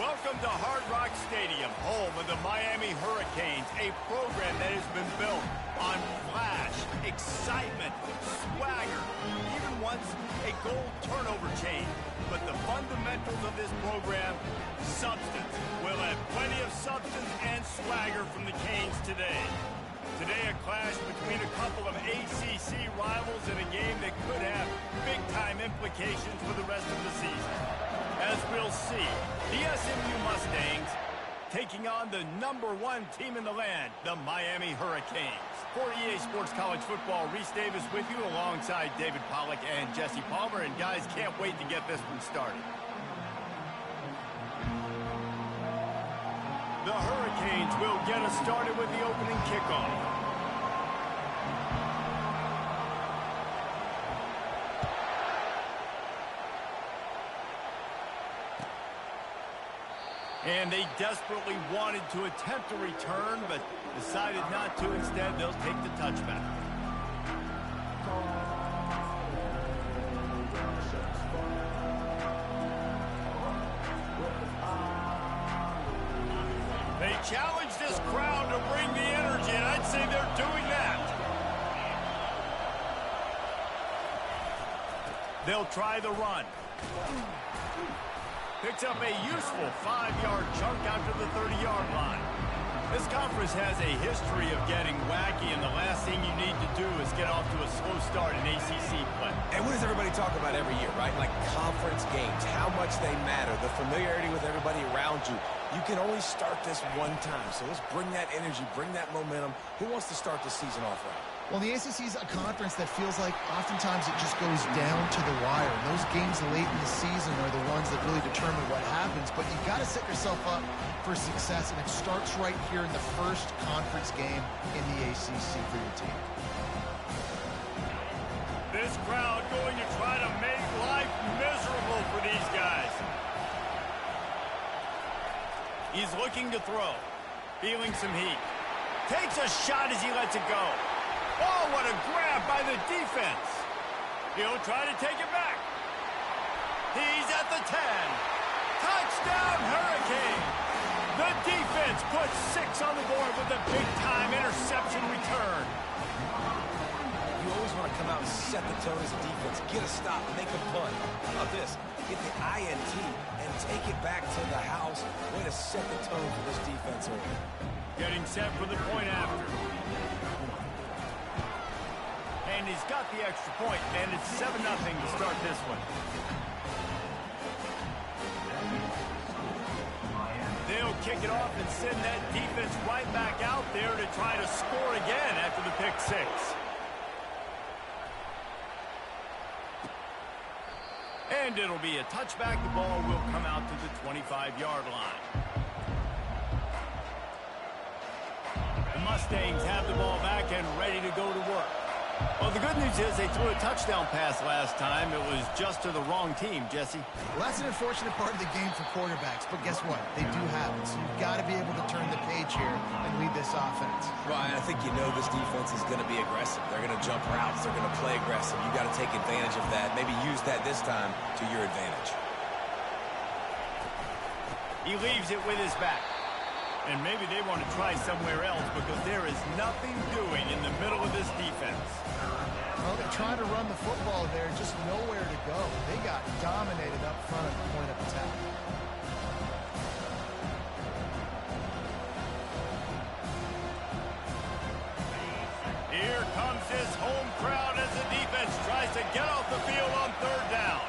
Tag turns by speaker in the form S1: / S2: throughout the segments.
S1: Welcome to Hard Rock Stadium, home of the Miami Hurricanes, a program that has been built on flash, excitement, swagger, even once a goal turnover chain. But the fundamentals of this program, substance. We'll have plenty of substance and swagger from the Canes today. Today, a clash between a couple of ACC rivals in a game that could have big-time implications for the rest of the season. As we'll see, the SMU Mustangs taking on the #1 team in the land, the Miami Hurricanes. For EA Sports College Football, Reese Davis with you alongside David Pollack and Jesse Palmer. And guys, can't wait to get this one started. The Hurricanes will get us started with the opening kickoff. And they desperately wanted to attempt a return, but decided not to. Instead, they'll take the touchback. They challenge this crowd to bring the energy, and I'd say they're doing that. They'll try the run. Picks up a useful 5-yard chunk out to the 30-yard line. This conference has a history of getting wacky, and the last thing you need to do is get off to a slow start in ACC play.
S2: And what does everybody talk about every year, right? Like conference games, how much they matter, the familiarity with everybody around you. You can only start this one time, so let's bring that energy, bring that momentum. Who wants to start the season off right?
S3: Well, the ACC is a conference that feels like oftentimes it just goes down to the wire. And those games late in the season are the ones that really determine what happens. But you've got to set yourself up for success, and it starts right here in the first conference game in the ACC for your team.
S1: This crowd going to try to make life miserable for these guys. He's looking to throw, feeling some heat. Takes a shot as he lets it go. Oh, what a grab by the defense. He'll try to take it back. He's at the 10. Touchdown, Hurricane. The defense puts 6 on the board with a big-time interception return.
S2: You always want to come out and set the tone as a defense. Get a stop, make a punt. How about this? Get the INT and take it back to the house. Way to set the tone for this defense early.
S1: Getting set for the point after. And he's got the extra point, and it's 7-0 to start this one. They'll kick it off and send that defense right back out there to try to score again after the pick 6. And it'll be a touchback. The ball will come out to the 25-yard line. The Mustangs have the ball back and ready to go to work. Well, the good news is they threw a touchdown pass last time. It was just to the wrong team, Jesse.
S3: Well, that's an unfortunate part of the game for quarterbacks, but guess what? They do have it, so you've got to be able to turn the page here and lead this offense.
S2: Well, I think you know this defense is going to be aggressive. They're going to jump routes. They're going to play aggressive. You've got to take advantage of that. Maybe use that this time to your advantage.
S1: He leaves it with his back. And maybe they want to try somewhere else because there is nothing doing in the middle of this defense.
S3: Well, they're trying to run the football there, just nowhere to go. They got dominated up front at the point of attack.
S1: Here comes this home crowd as the defense tries to get off the field on 3rd down.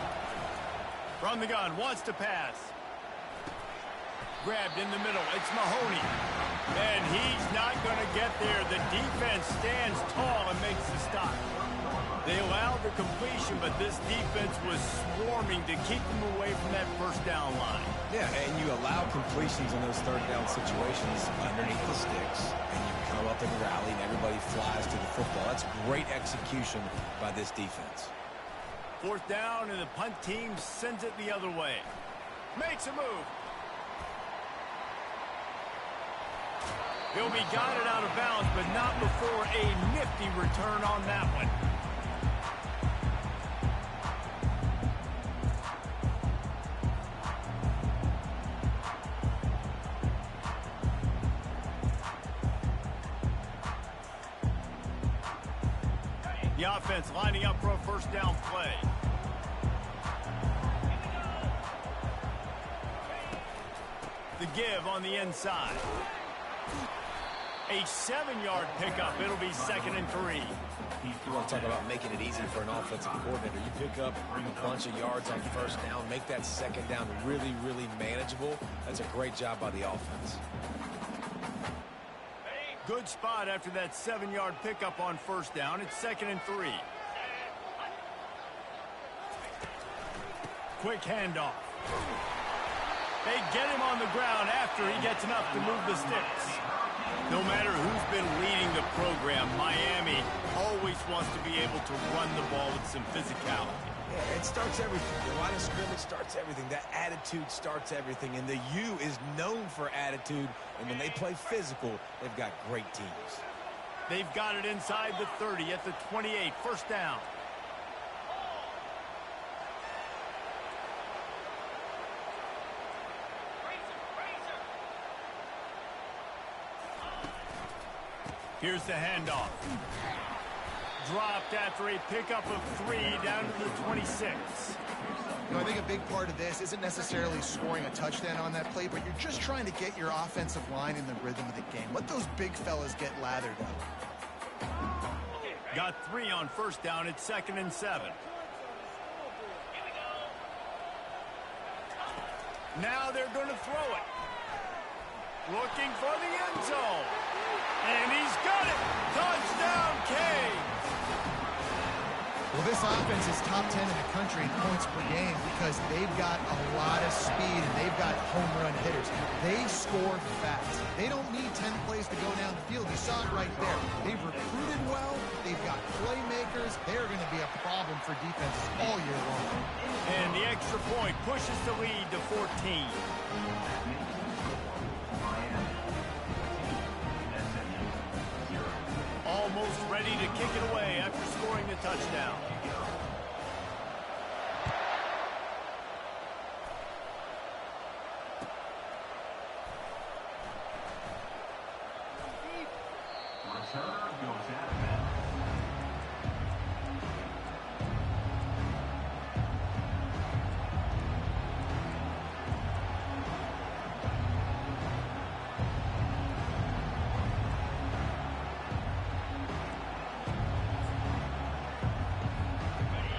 S1: From the gun, wants to pass. Grabbed in the middle. It's Mahoney. And he's not going to get there. The defense stands tall and makes the stop. They allowed the completion, but this defense was swarming to keep them away from that 1st down line.
S2: Yeah, and you allow completions in those 3rd down situations underneath the sticks, and you come up and rally, and everybody flies to the football. That's great execution by this defense.
S1: 4th down, and the punt team sends it the other way. Makes a move. He'll be guided out of bounds, but not before a nifty return on that one. The offense lining up for a first down play. The give on the inside. A 7-yard pickup. It'll be 2nd and 3.
S2: You want to talk about making it easy for an offensive coordinator. You pick up a bunch of yards on first down, make that second down really, really manageable. That's a great job by the offense.
S1: Good spot after that 7-yard pickup on first down. It's 2nd and 3. Quick handoff. They get him on the ground after he gets enough to move the sticks. No matter who's been leading the program, Miami always wants to be able to run the ball with some physicality.
S2: Yeah, it starts everything. The line of scrimmage starts everything. That attitude starts everything. And the U is known for attitude. And when they play physical, they've got great teams.
S1: They've got it inside the 30 at the 28. First down. Here's the handoff. Dropped after a pickup of 3 down to the 26.
S3: You know, I think a big part of this isn't necessarily scoring a touchdown on that play, but you're just trying to get your offensive line in the rhythm of the game. Let those big fellas get lathered up.
S1: Got 3 on first down. It's 2nd and 7. Now they're going to throw it. Looking for the end zone. And he's got it. Touchdown, Canes.
S3: Well, this offense is top 10 in the country in points per game because they've got a lot of speed and they've got home run hitters. They score fast. They don't need 10 plays to go down the field. You saw it right there. They've recruited well. They've got playmakers. They're going to be a problem for defenses all year long.
S1: And the extra point pushes the lead to 14. Almost ready to kick it away after scoring the touchdown.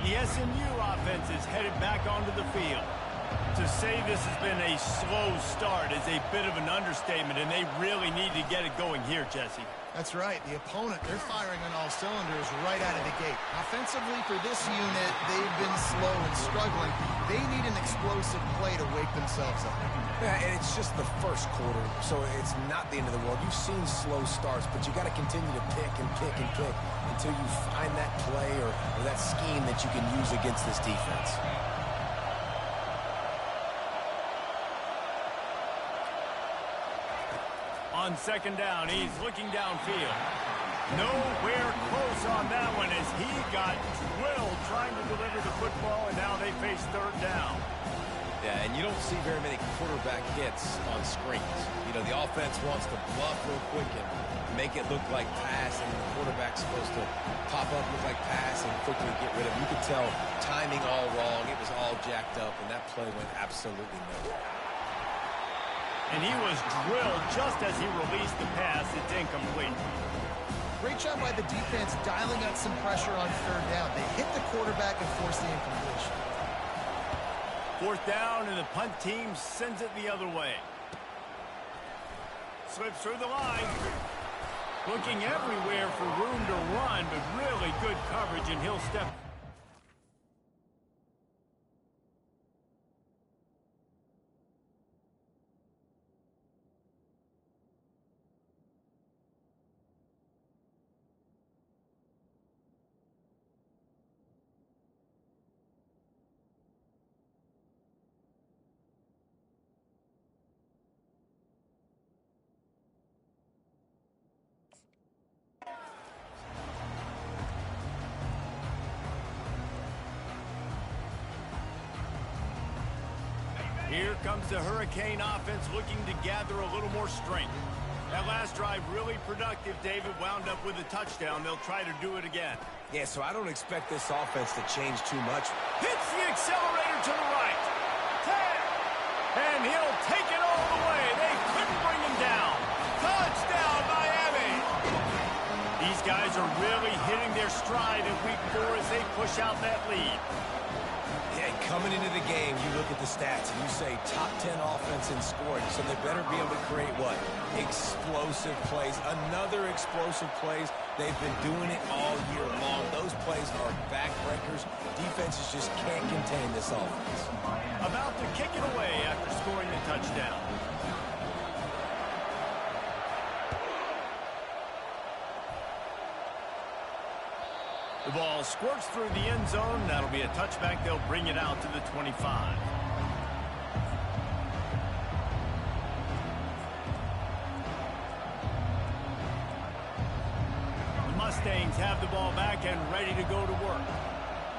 S1: The SMU offense is headed back onto the field. To say this has been a slow start is a bit of an understatement, and they really need to get it going here, Jesse.
S3: That's right. The opponent, they're firing on all cylinders right out of the gate. Offensively, for this unit, they've been slow and struggling. They need an explosive play to wake themselves up.
S2: Yeah, and it's just the first quarter, so it's not the end of the world. You've seen slow starts, but you got to continue to pick and pick and pick until you find that play or that scheme that you can use against this defense.
S1: On second down, he's looking downfield. Nowhere close on that one as he got drilled trying to deliver the football, and now they face third down.
S2: Yeah, and you don't see very many quarterback hits on screens. You know, the offense wants to bluff real quick and make it look like pass, and the quarterback's supposed to pop up, look like pass, and quickly get rid of it. You could tell timing all wrong. It was all jacked up, and that play went absolutely nowhere.
S1: And he was drilled just as he released the pass. It's incomplete.
S3: Great job by the defense dialing up some pressure on third down. They hit the quarterback and forced the incompletion.
S1: Fourth down, and the punt team sends it the other way. Slips through the line. Looking everywhere for room to run, but really good coverage, and he'll step. Here comes the Hurricane offense looking to gather a little more strength. That last drive really productive. David wound up with a touchdown. They'll try to do it again.
S2: Yeah, so I don't expect this offense to change too much.
S1: Hits the accelerator to the right. 10. And he'll take it all the way. They couldn't bring him down. Touchdown, Miami. These guys are really hitting their stride in week 4 as they push out that lead.
S2: Yeah, coming into the game, you look at the stats and you say top 10 offense in scoring, so they better be able to create what? Explosive plays. Another explosive plays. They've been doing it all year long. Those plays are backbreakers. Defenses just can't contain this offense.
S1: About to kick it away after scoring the touchdown. The ball squirts through the end zone. That'll be a touchback. They'll bring it out to the 25. The Mustangs have the ball back and ready to go to work.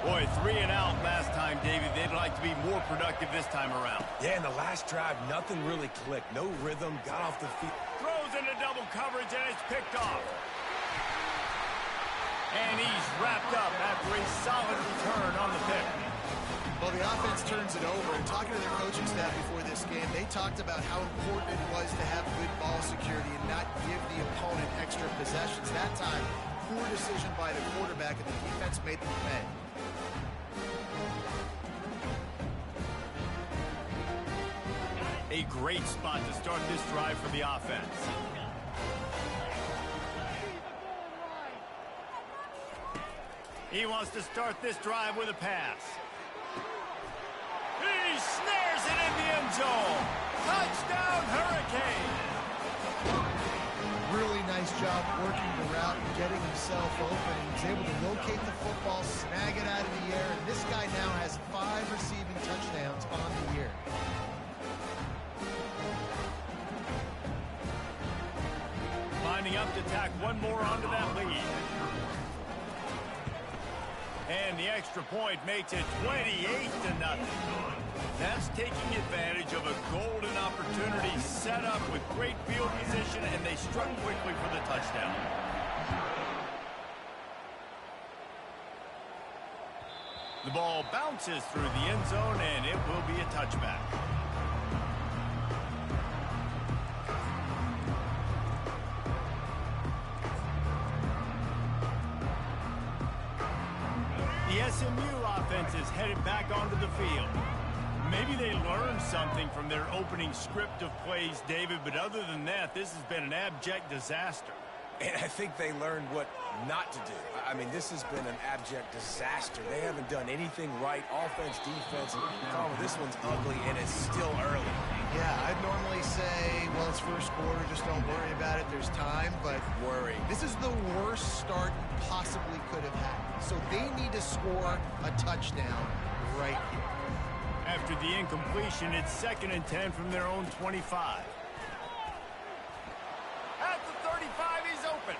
S1: Boy, 3 and out last time, David. They'd like to be more productive this time around.
S2: Yeah, in the last drive, nothing really clicked. No rhythm, got off the field.
S1: Throws into double coverage, and it's picked off. And he's wrapped up after a solid return on the pick.
S3: Well, the offense turns it over. And talking to their coaching staff before this game, they talked about how important it was to have good ball security and not give the opponent extra possessions. That time, poor decision by the quarterback, and the defense made them pay.
S1: A great spot to start this drive for the offense. He wants to start this drive with a pass. He snares it in the end zone. Touchdown, Hurricanes.
S3: Really nice job working the route and getting himself open. He was able to locate the football, snag it out of the air, and this guy now has 5 receiving touchdowns on the year.
S1: Lining up to tack one more onto that lead. And the extra point makes it 28-0. That's taking advantage of a golden opportunity set up with great field position, and they struck quickly for the touchdown. The ball bounces through the end zone, and it will be a touchback. The SMU offense is headed back onto the field. Maybe they learned something from their opening script of plays, David, but other than that, this has been an abject disaster.
S2: And I think they learned what not to do. I mean, this has been an abject disaster. They haven't done anything right. Offense, defense. This one's ugly, and it's still early.
S3: Yeah, I'd normally say, well, it's first quarter, just don't worry about it. There's time, but
S2: Worry.
S3: This is the worst start you possibly could have had. So they need to score a touchdown right here.
S1: After the incompletion, it's 2nd and 10 from their own 25. At the 35, he's open.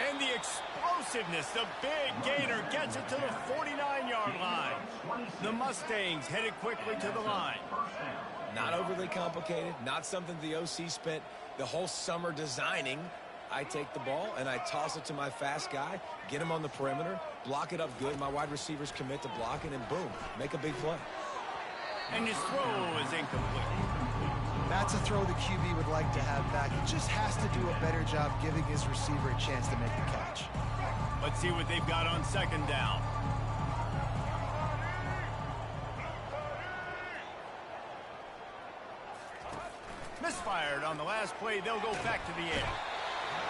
S1: And the explosiveness, the big gainer gets it to the 49-yard line. The Mustangs headed quickly to the line.
S2: Not overly complicated, not something the OC spent the whole summer designing. I take the ball and I toss it to my fast guy, get him on the perimeter, block it up good. My wide receivers commit to blocking, and boom, make a big play.
S1: And his throw is incomplete.
S3: That's a throw the QB would like to have back. He just has to do a better job giving his receiver a chance to make the catch.
S1: Let's see what they've got on 2nd down. Misfired on the last play. They'll go back to the air.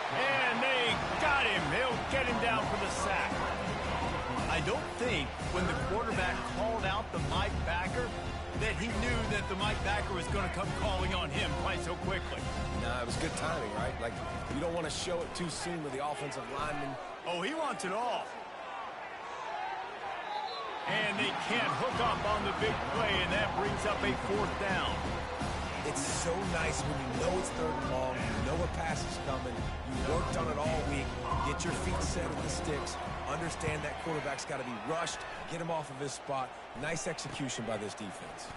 S1: And they got him. They'll get him down for the sack. I don't think when the quarterback called out the Mike backer that he knew that the Mike backer was going to come calling on him quite so quickly.
S2: Nah, it was good timing, right? Like, you don't want to show it too soon with the offensive lineman.
S1: Oh, he wants it all. And they can't hook up on the big play, and that brings up a 4th down.
S2: It's so nice when you know it's 3rd and long, you know a pass is coming, you worked on it all week, get your feet set at the sticks, understand that quarterback's got to be rushed, get him off of his spot. Nice execution by this defense.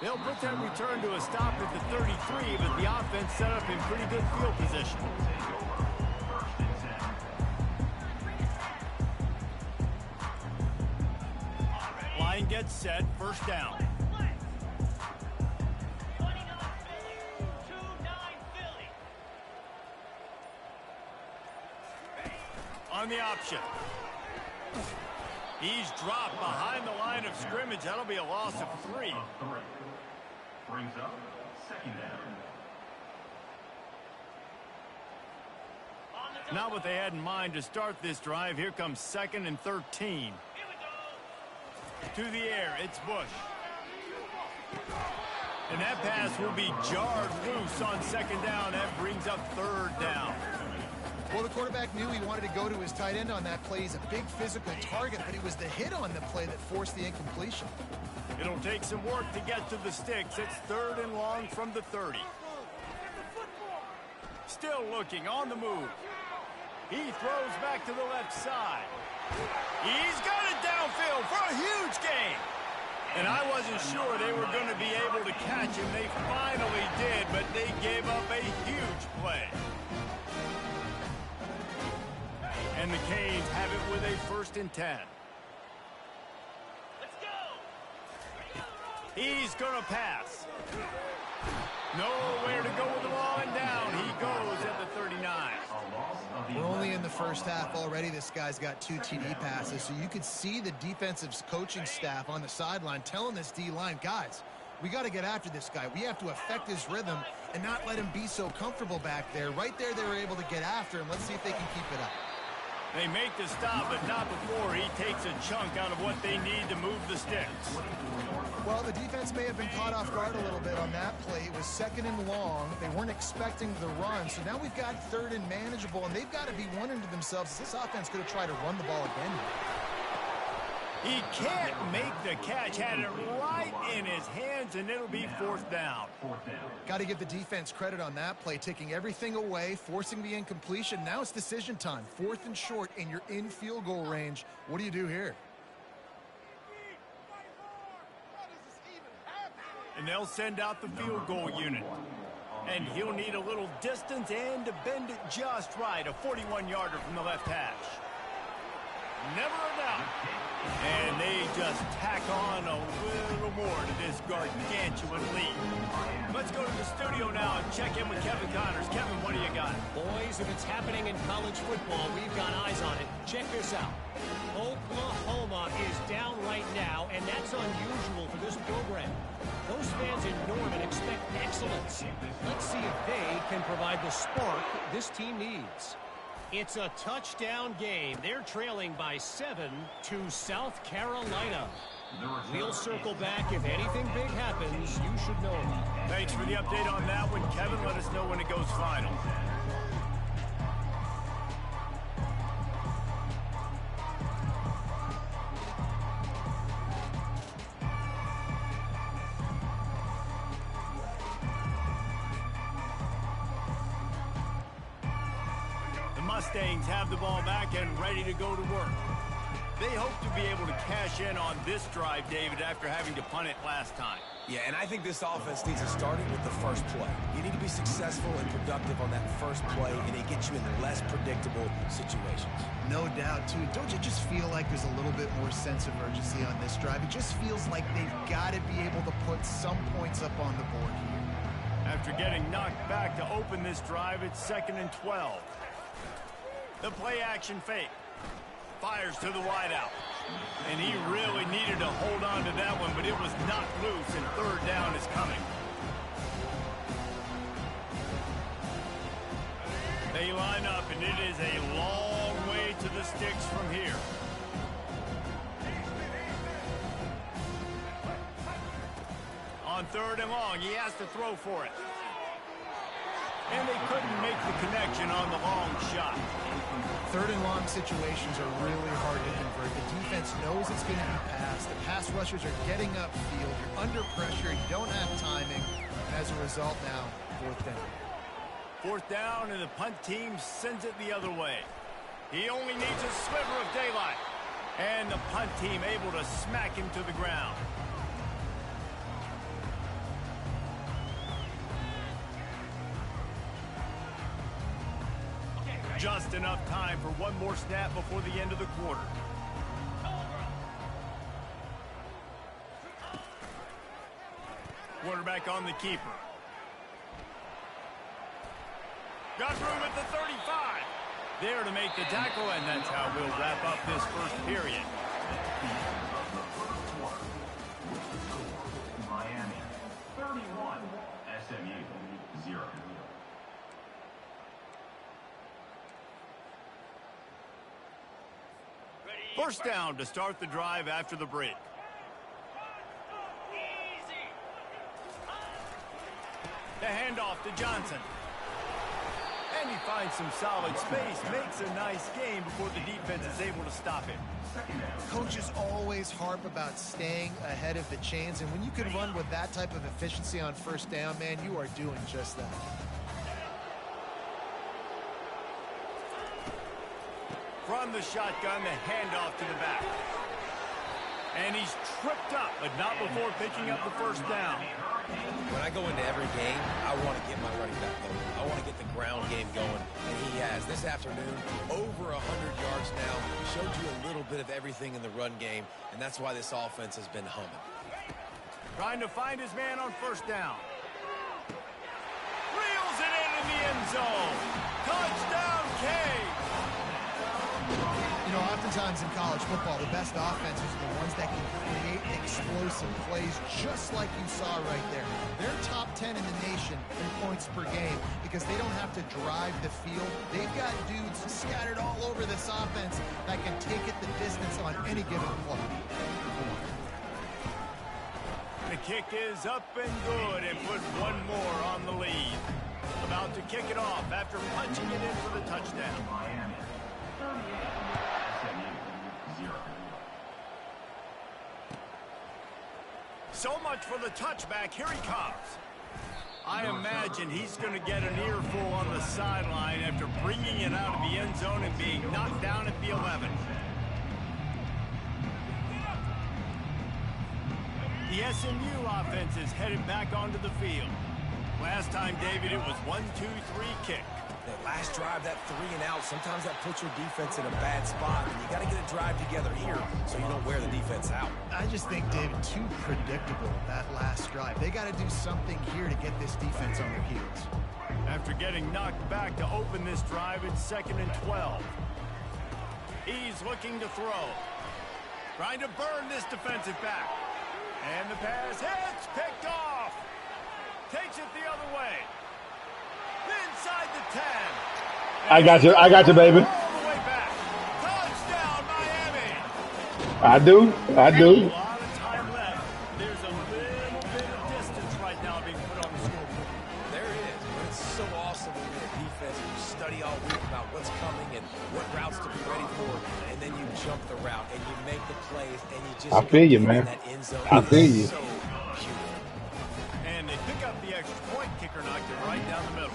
S1: They'll put that return to a stop at the 33, but the offense set up in pretty good field position. Line gets set, first down. On the option. He's dropped behind the line of scrimmage. That'll be a loss of 3.
S4: Brings up second down.
S1: Not what they had in mind to start this drive. Here comes 2nd and 13. To the air, it's Bush. And that pass will be jarred loose on 2nd down. That brings up 3rd down.
S3: Well, the quarterback knew he wanted to go to his tight end on that play. He's a big physical target, but it was the hit on the play that forced the incompletion.
S1: It'll take some work to get to the sticks. It's 3rd and long from the 30. Still looking on the move. He throws back to the left side. He's got it downfield for a huge gain. And I wasn't sure they were going to be able to catch him. They finally did, but they gave up a huge play. And the Canes have it with a 1st and 10. Let's go. He's going to pass. Nowhere to go with the ball, and down he goes at the 39.
S3: We're only in the first half already. This guy's got 2 TD passes, so you could see the defensive coaching staff on the sideline telling this D-line, guys, we got to get after this guy. We have to affect his rhythm and not let him be so comfortable back there. Right there, they were able to get after him. Let's see if they can keep it up.
S1: They make the stop, but not before he takes a chunk out of what they need to move the sticks.
S3: Well, the defense may have been caught off guard a little bit on that play. It was 2nd and long. They weren't expecting the run, so now we've got 3rd and manageable, and they've got to be wondering to themselves, is this offense going to try to run the ball again?
S1: He can't make the catch. Had it right in his hands, and it'll be 4th down.
S3: Got to give the defense credit on that play, taking everything away, forcing the incompletion. Now it's decision time. 4th and short, and you're in field goal range. What do you do here?
S1: And they'll send out the field goal unit. And he'll need a little distance and to bend it just right. A 41-yarder from the left hash. Never a doubt. And they just tack on a little more to this gargantuan lead. Let's go to the studio now and check in with Kevin Connors. Kevin, what do you got?
S5: Boys, if it's happening in college football, we've got eyes on it. Check this out. Oklahoma is down right now, and that's unusual for this program. Those fans in Norman expect excellence. Let's see if they can provide the spark this team needs. It's a touchdown game. They're trailing by 7 to South Carolina. We'll circle back. If anything big happens, you should know about it.
S1: Thanks for the update on that one, Kevin. Let us know when it goes final. Mustangs have the ball back and ready to go to work. They hope to be able to cash in on this drive, David, after having to punt it last time.
S2: Yeah, and I think this offense needs to start it with the first play. You need to be successful and productive on that first play, and it gets you in less predictable situations.
S3: No doubt, too. Don't you just feel like there's a little bit more sense of urgency on this drive? It just feels like they've got to be able to put some points up on the board here.
S1: After getting knocked back to open this drive, it's 2nd and 12. The play action fake. Fires to the wideout. And he really needed to hold on to that one, but it was knocked loose, and 3rd down is coming. They line up, and it is a long way to the sticks from here. On 3rd and long, he has to throw for it. And they couldn't make the connection on the long shot.
S3: 3rd and long situations are really hard to convert. The defense knows it's going to be passed. The pass rushers are getting upfield. You're under pressure. You don't have timing. And as a result now, 4th down.
S1: 4th down, and the punt team sends it the other way. He only needs a sliver of daylight. And the punt team able to smack him to the ground. Just enough time for one more snap before the end of the quarter. Quarterback on the keeper. Got room at the 35. There to make the tackle, and that's how we'll wrap up this first period.
S4: Miami 31, SMU 0.
S1: First down to start the drive after the break. The handoff to Johnson. And he finds some solid space, makes a nice game before the defense is able to stop him.
S3: Coaches always harp about staying ahead of the chains, and when you can run with that type of efficiency on first down, man, you are doing just that.
S1: From the shotgun, the handoff to the back. And he's tripped up, but not before picking up the first down.
S2: When I go into every game, I want to get my running back going. I want to get the ground game going, and he has. This afternoon, over 100 yards now. Showed you a little bit of everything in the run game, and that's why this offense has been humming.
S1: Trying to find his man on first down. Reels it in the end zone. Touchdown, K.
S3: You know, oftentimes in college football, the best offenses are the ones that can create explosive plays just like you saw right there. They're top 10 in the nation in points per game because they don't have to drive the field. They've got dudes scattered all over this offense that can take it the distance on any given play.
S1: The kick is up and good and put one more on the lead. About to kick it off after punching it in for the touchdown.
S4: Miami 38, SMU 0.
S1: So much for the touchback. Here he comes. I imagine he's going to get an earful on the sideline after bringing it out of the end zone and being knocked down at the 11. The SMU offense is headed back onto the field. Last time, David, it was 1-2-3 kick.
S2: That last drive, that 3 and out, sometimes that puts your defense in a bad spot, and you got to get a drive together here so you don't wear the defense out.
S3: I just think, David, too predictable, that last drive. They got to do something here to get this defense on their heels.
S1: After getting knocked back to open this drive, it's 2nd and 12. He's looking to throw. Trying to burn this defensive back. And the pass hits, picked off. Takes it the other way. Inside the 10.
S6: I got you, baby.
S1: All the way back. Touchdown, Miami.
S6: I do.
S1: A lot of time left. There's a little bit of distance right now being put on the scoreboard.
S2: There it is. But it's so awesome when you're a defense and you study all week about what's coming and what routes to be ready for, and then you jump the route and you make the plays and you just
S6: I feel you, man.
S2: That end zone.
S6: I feel you.
S2: So beautiful.
S1: And they pick up the extra point. Kicker knocked it right down the middle.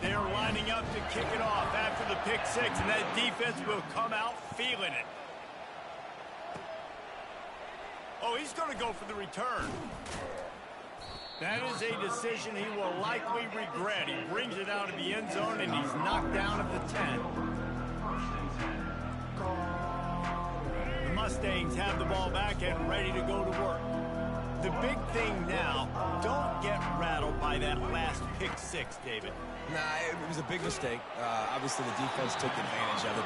S1: They're lining up to kick it off after the pick six, and that defense will come out feeling it. Oh, he's going to go for the return. That is a decision he will likely regret. He brings it out of the end zone, and he's knocked down at the 10. The Mustangs have the ball back and ready to go to work. The big thing now, don't get rattled by that last pick six, David.
S2: Nah, it was a big mistake. Obviously, the defense took advantage of it.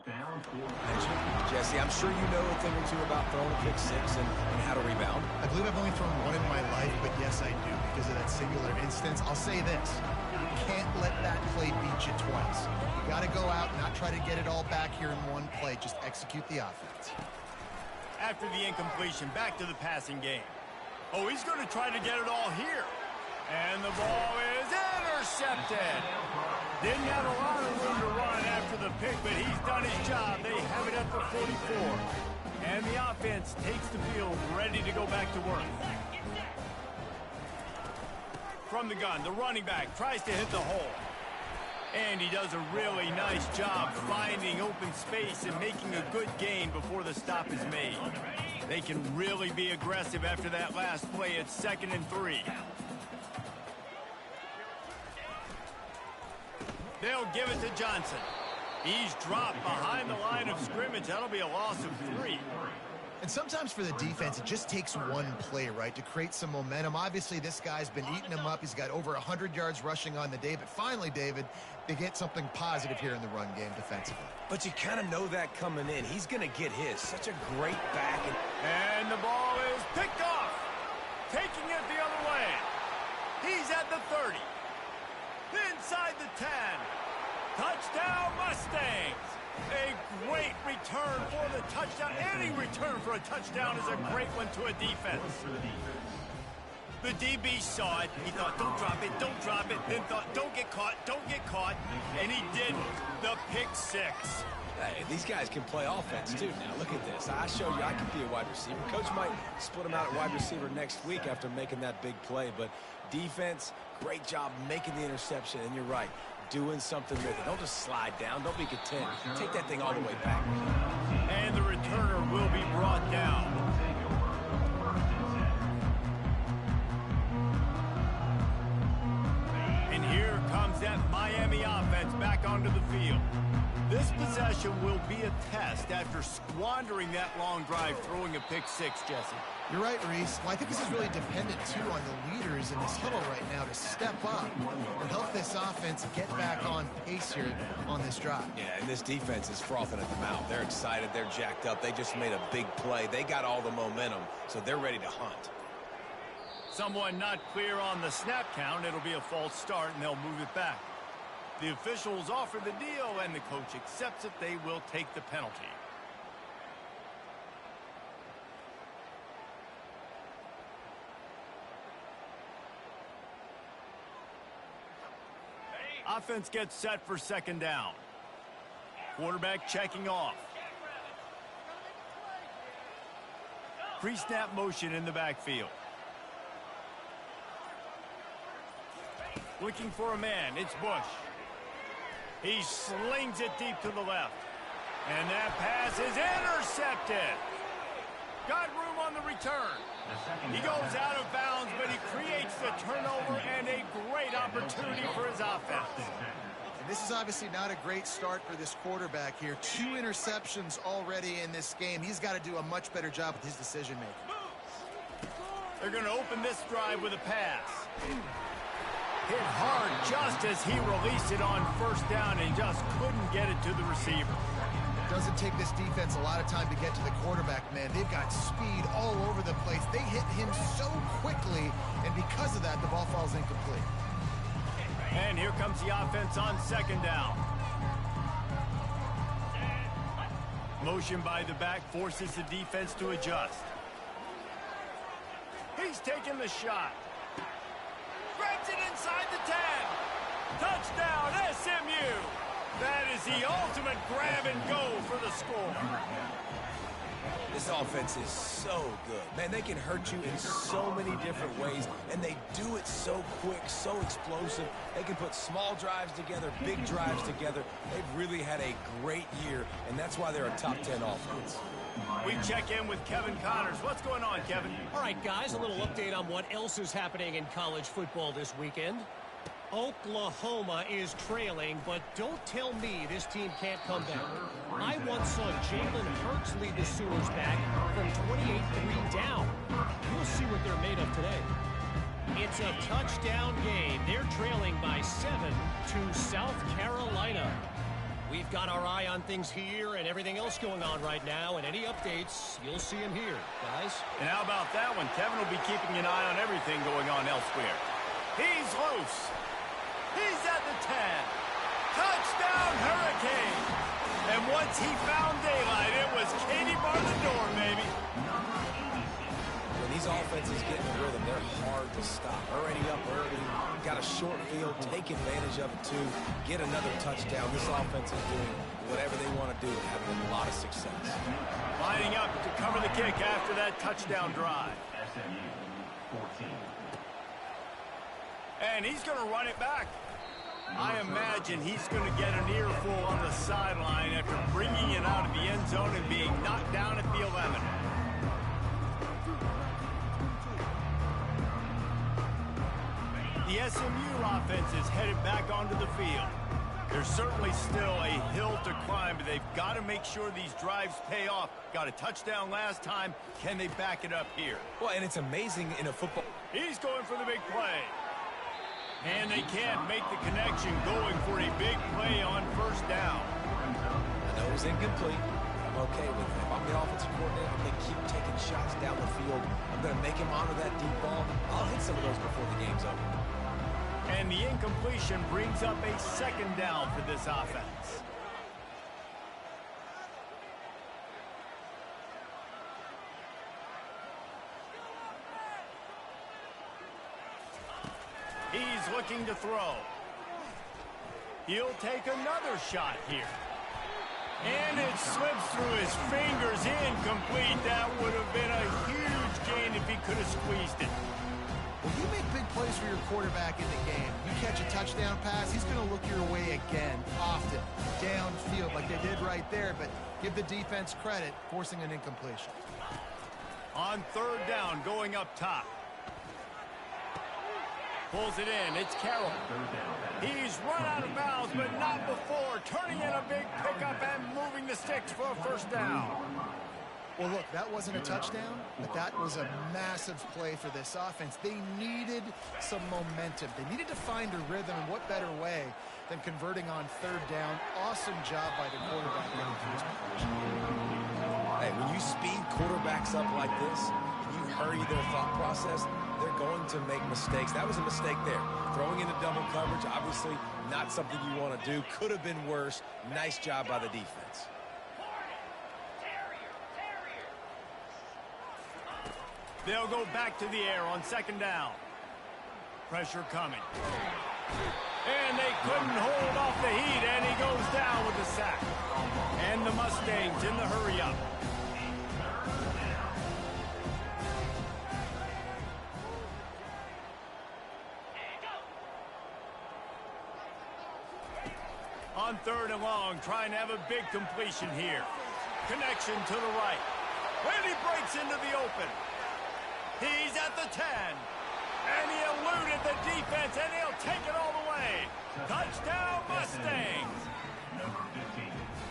S2: But Jesse, I'm sure you know a thing or two about throwing a pick six and how to rebound.
S3: I believe I've only thrown one in my life, but yes, I do because of that singular instance. I'll say this. You can't let that play beat you twice. You got to go out and not try to get it all back here in one play. Just execute the offense.
S1: After the incompletion, back to the passing game. Oh, he's going to try to get it all here. And the ball is intercepted. Didn't have a lot of room to run after the pick, but he's done his job. They have it at the 44. And the offense takes the field, ready to go back to work. From the gun, the running back tries to hit the hole. And he does a really nice job finding open space and making a good gain before the stop is made. They can really be aggressive after that last play. It's 2nd and 3. They'll give it to Johnson. He's dropped behind the line of scrimmage. That'll be a loss of 3.
S3: And sometimes for the defense, it just takes one play, right, to create some momentum. Obviously, this guy's been eating them up. He's got over 100 yards rushing on the day. But finally, David, they get something positive here in the run game defensively.
S2: But you kind of know that coming in. He's going to get his. Such a great back.
S1: And the ball is picked off. Taking it the other way. He's at the 30. Inside the 10. Touchdown, Mustangs. A great return for the touchdown. Any return for a touchdown is a great one to a defense. The DB saw it. He thought, don't drop it, don't drop it. Then thought, don't get caught, don't get caught. And he didn't. The pick 6.
S2: Hey, these guys can play offense, too. Now, look at this. I showed you I can be a wide receiver. Coach might split him out at wide receiver next week after making that big play. But defense, great job making the interception. And you're right, doing something with it. Don't just slide down. Don't be content. Take that thing all the way back.
S1: And the returner will be brought down. And here comes that Miami offense back onto the field. This possession will be a test after squandering that long drive, throwing a pick 6, Jesse.
S3: You're right, Reese. Well, I think this is really dependent, too, on the leaders in this huddle right now to step up and help this offense get back on pace here on this drive.
S2: Yeah, and this defense is frothing at the mouth. They're excited. They're jacked up. They just made a big play. They got all the momentum, so they're ready to hunt.
S1: Someone not clear on the snap count. It'll be a false start, and they'll move it back. The officials offer the deal, and the coach accepts it. They will take the penalty. Offense gets set for 2nd down. Quarterback checking off. Pre-snap motion in the backfield. Looking for a man. It's Bush. He slings it deep to the left. And that pass is intercepted. Got room on the return. He goes out of bounds, but he creates the turnover and a great opportunity for his offense.
S3: And this is obviously not a great start for this quarterback here. 2 interceptions already in this game. He's got to do a much better job with his decision-making.
S1: They're going to open this drive with a pass. Hit hard just as he released it on 1st down and just couldn't get it to the receiver.
S3: Doesn't take this defense a lot of time to get to the quarterback, man. They've got speed all over the place. They hit him so quickly, and because of that, the ball falls incomplete.
S1: And here comes the offense on 2nd down. Motion by the back forces the defense to adjust. He's taking the shot. Grabs it inside the 10. Touchdown, SMU. That is the ultimate grab and go for the score.
S2: This offense is so good. Man, they can hurt you in so many different ways, and they do it so quick, so explosive. They can put small drives together, big drives together. They've really had a great year, and that's why they're a top 10 offense.
S1: We check in with Kevin Connors. What's going on, Kevin?
S5: All right, guys, a little update on what else is happening in college football this weekend. Oklahoma is trailing, but don't tell me this team can't come back. I once saw Jalen Hurts lead the Sooners back from 28-3 down. We'll see what they're made of today. It's a touchdown game. They're trailing by 7 to South Carolina. We've got our eye on things here and everything else going on right now, and any updates, you'll see them here, guys.
S1: And how about that one? Kevin will be keeping an eye on everything going on elsewhere. He's loose. He's at the 10. Touchdown, Hurricanes. And once he found daylight, it was Katie bar the door, baby.
S2: When these offenses get in the rhythm, they're hard to stop. Already up early, got a short field, take advantage of it too, get another touchdown. This offense is doing whatever they want to do, having a lot of success.
S1: Lining up to cover the kick after that touchdown drive.
S4: SMU 14.
S1: And he's going to run it back. I imagine he's going to get an earful on the sideline after bringing it out of the end zone and being knocked down at the 11. The SMU offense is headed back onto the field. There's certainly still a hill to climb, but they've got to make sure these drives pay off. Got a touchdown last time. Can they back it up here?
S2: Well, and it's amazing in a football.
S1: He's going for the big play. And they can't make the connection, going for a big play on first down.
S2: I know it was incomplete. I'm okay with it. If I'm the offensive coordinator, I'm going to keep taking shots down the field. I'm going to make him honor that deep ball. I'll hit some of those before the game's over.
S1: And the incompletion brings up a second down for this offense. He's looking to throw. He'll take another shot here. And it slips through his fingers, incomplete. That would have been a huge gain if he could have squeezed it.
S3: When you make big plays for your quarterback in the game, you catch a touchdown pass, he's going to look your way again, often, downfield like they did right there, but give the defense credit, forcing an incompletion.
S1: On third down, going up top. Pulls it in. It's Carroll. He's run out of bounds, but not before. Turning in a big pickup and moving the sticks for a first down.
S3: Well, look, that wasn't a touchdown, but that was a massive play for this offense. They needed some momentum. They needed to find a rhythm, and what better way than converting on third down. Awesome job by the quarterback running through his position.
S2: Hey, when you speed quarterbacks up like this, and you hurry their thought process, they're going to make mistakes. That was a mistake there. Throwing into double coverage, obviously not something you want to do. Could have been worse. Nice job by the defense.
S1: They'll go back to the air on second down. Pressure coming. And they couldn't hold off the heat, and he goes down with the sack. And the Mustangs in the hurry-up. On third and long, trying to have a big completion here. Connection to the right. And he breaks into the open. He's at the 10. And he eluded the defense, and he'll take it all the way. Touchdown, Mustangs.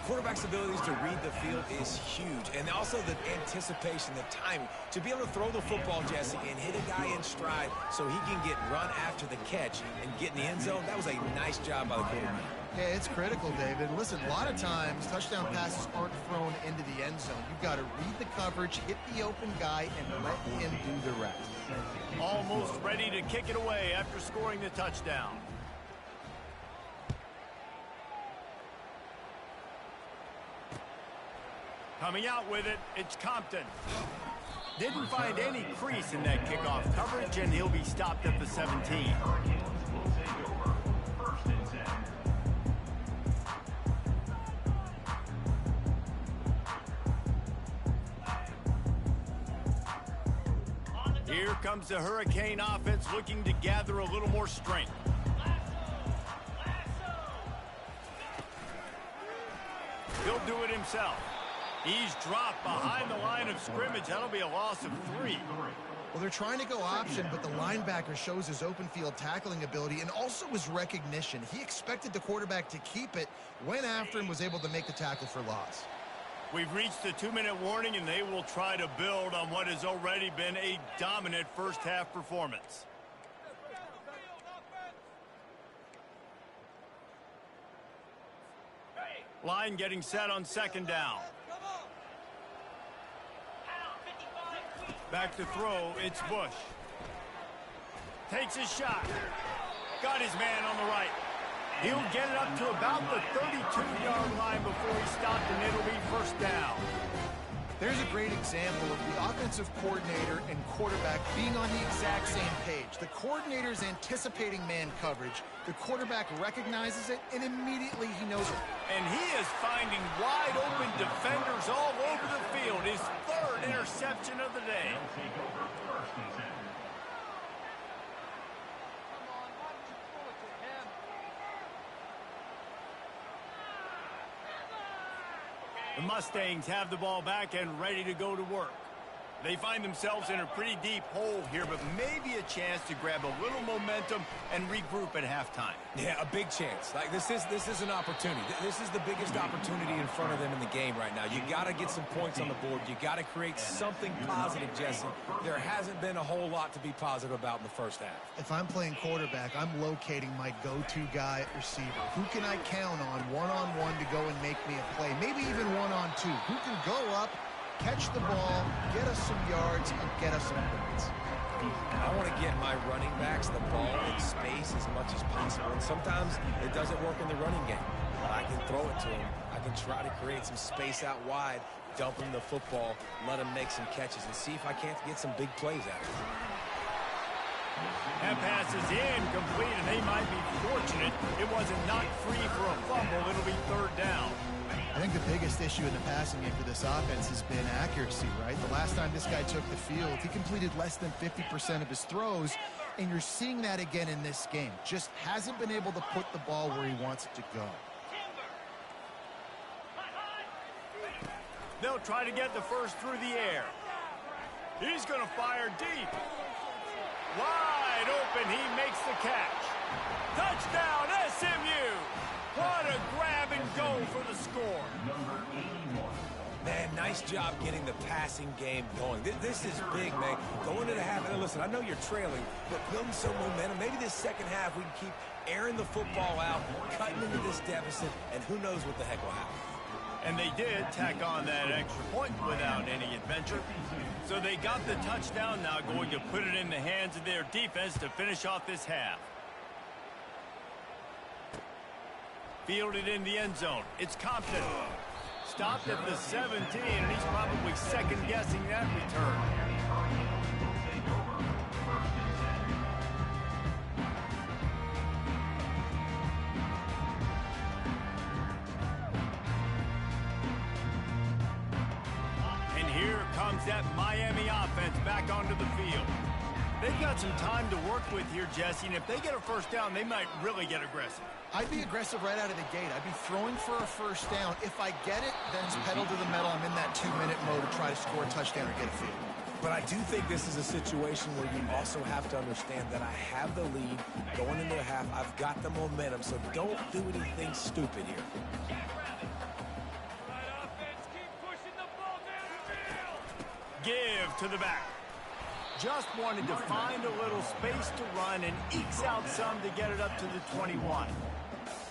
S2: Quarterback's abilities to read the field is huge, and also the anticipation, the timing. To be able to throw the football, Jesse, and hit a guy in stride so he can get run after the catch and get in the end zone, that was a nice job by the quarterback.
S3: Yeah, it's critical, David. Listen, a lot of times touchdown passes aren't thrown into the end zone. You've got to read the coverage, hit the open guy, and let him do the rest.
S1: Almost ready to kick it away after scoring the touchdown. Coming out with it, it's Compton. Didn't find any crease in that kickoff coverage, and he'll be stopped at the 17. Here comes the Hurricane offense looking to gather a little more strength. He'll do it himself. He's dropped behind the line of scrimmage. That'll be a loss of 3.
S3: Well, they're trying to go option, but the linebacker shows his open field tackling ability and also his recognition. He expected the quarterback to keep it, went after him, was able to make the tackle for loss.
S1: We've reached the 2-minute warning, and they will try to build on what has already been a dominant first-half performance. Line getting set on second down. Back to throw, it's Bush. Takes his shot. Got his man on the right. He'll get it up to about the 32-yard line before he stopped, and it'll be first down.
S3: There's a great example of the offensive coordinator and quarterback being on the exact same page. The coordinator's anticipating man coverage. The quarterback recognizes it, and immediately he knows it.
S1: And he is finding wide-open defenders all over the field. His third interception of the day. The Mustangs have the ball back and ready to go to work. They find themselves in a pretty deep hole here, but maybe a chance to grab a little momentum and regroup at halftime.
S2: Yeah, a big chance. Like this is an opportunity. This is the biggest opportunity in front of them in the game right now. You got to get some points on the board. You got to create something positive, Jesse. There hasn't been a whole lot to be positive about in the first half.
S3: If I'm playing quarterback, I'm locating my go-to guy at receiver. Who can I count on one-on-one to go and make me a play? Maybe even one-on-two. Who can go up, catch the ball, get us some yards, and get us some points?
S2: I want to get my running backs the ball in space as much as possible. And sometimes it doesn't work in the running game. But I can throw it to them. I can try to create some space out wide, dump him the football, let him make some catches, and see if I can't get some big plays out of it.
S1: That pass is incomplete, and they might be fortunate it wasn't knocked free for a fumble. It'll be third down.
S3: I think the biggest issue in the passing game for this offense has been accuracy, right? The last time this guy took the field, he completed less than 50% of his throws, and you're seeing that again in this game. Just hasn't been able to put the ball where he wants it to go.
S1: They'll try to get the first through the air. He's going to fire deep. Wide open, he makes the catch. Touchdown, SMU! What a grab and go for the score.
S2: Man, nice job getting the passing game going. This is big, man. Going into the half, and listen, I know you're trailing, but building some momentum. Maybe this second half we can keep airing the football out, cutting into this deficit, and who knows what the heck will happen.
S1: And they did tack on that extra point without any adventure. So they got the touchdown, now going to put it in the hands of their defense to finish off this half. Fielded in the end zone. It's Compton. Stopped at the 17, and he's probably second-guessing that return. And here comes that Miami offense back onto the field. They've got some time to work with here, Jesse, and if they get a first down, they might really get aggressive.
S3: I'd be aggressive right out of the gate. I'd be throwing for a first down. If I get it, then it's pedal to the metal. I'm in that 2-minute mode to try to score a touchdown or get a field.
S2: But I do think this is a situation where you also have to understand that I have the lead going into the half. I've got the momentum, so don't do anything stupid here.
S1: Give to the back. Just wanted to find a little space to run and ekes out some to get it up to the 21.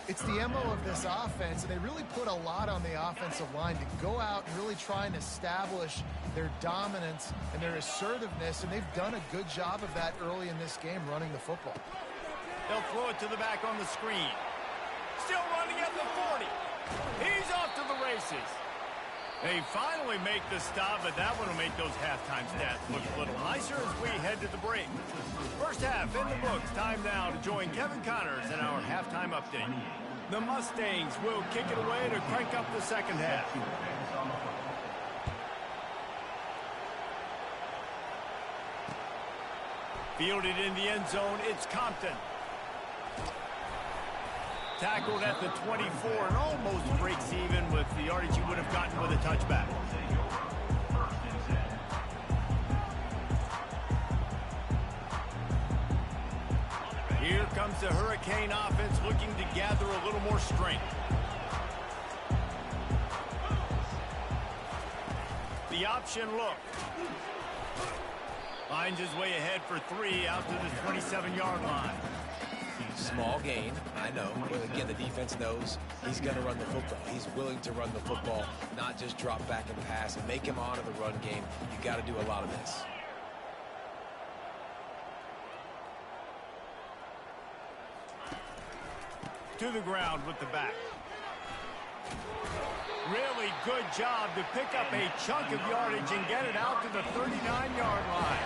S3: It's the MO of this offense, and they really put a lot on the offensive line to go out and really try and establish their dominance and their assertiveness, and they've done a good job of that early in this game running the football.
S1: They'll throw it to the back on the screen. Still running at the 40. He's off to the races. They finally make the stop, but that one will make those halftime stats look a little nicer as we head to the break. First half in the books. Time now to join Kevin Connors in our halftime update. The Mustangs will kick it away to crank up the second half. Fielded in the end zone, it's Compton. Tackled at the 24 and almost breaks even with the yardage he would have gotten with a touchback. Here comes the Hurricane offense looking to gather a little more strength. The option look. Finds his way ahead for 3 out to the 27-yard line.
S2: Small gain, I know. But again, the defense knows he's going to run the football. He's willing to run the football, not just drop back and pass and make him honor the run game. You got to do a lot of this.
S1: To the ground with the back. Really good job to pick up a chunk of yardage and get it out to the 39-yard line.